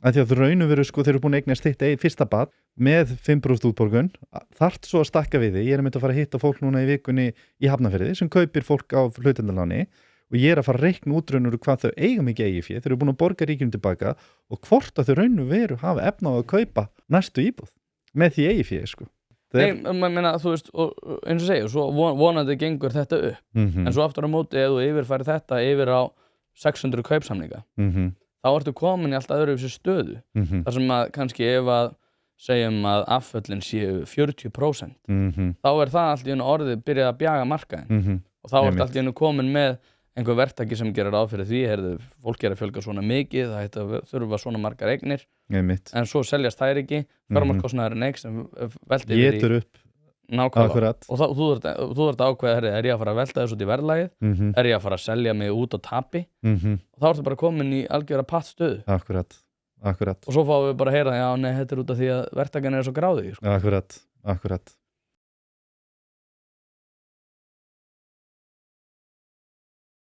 Af því að raun og veru sko þeir eru búin að eignast þitt fyrsta barn með 5% útborgun, þarft svo að stakka við þig. Ég er að fara að hitta fólk núna í vikunni í Hafnarfirði sem kaupir fólk á hlutdeildarláni og ég er að fara að reikna út raun og veru hvað þau eiga mikið eigið fé. Þeir eru búin að borga ríkinu tilbaka og hvort að þau raun og veru hafa efna á að kaupa næstu íbúð með því eigið fé sko. Nei, maður meina, þú veist, og eins og segja, svo vonandi gengur þetta upp. En svo aftur á móti, ef þú yfirfæri þetta yfir á 600 kaupsamninga, þá ertu komin í allt öðruvísi stöðu. Þar sem að kannski ef að segjum að afföllin séu 40%, þá er það allt í einu orðið byrjað að bjaga markaðinn. Og þá ertu allt í einu komin með einhver verktaki sem gerir ráð fyrir því, fólk er að fjölga svona mikið, það þurfa svona margar eignir, en svo seljast þær ekki, fjármagnskostnaðurinn eykst sem velti yfir Étur upp. Nákvæmlega. Og þú ert að ákveða, er ég að fara að velta þessu út í verðlagið, er ég að fara að selja mig út á tapi, og þá ertu bara komin í algjöra pattstöðu. Akkurat. Og svo fáum við bara að heyra, já, nei, þetta er út af því að verktakan er svo gráðug. Akkurat.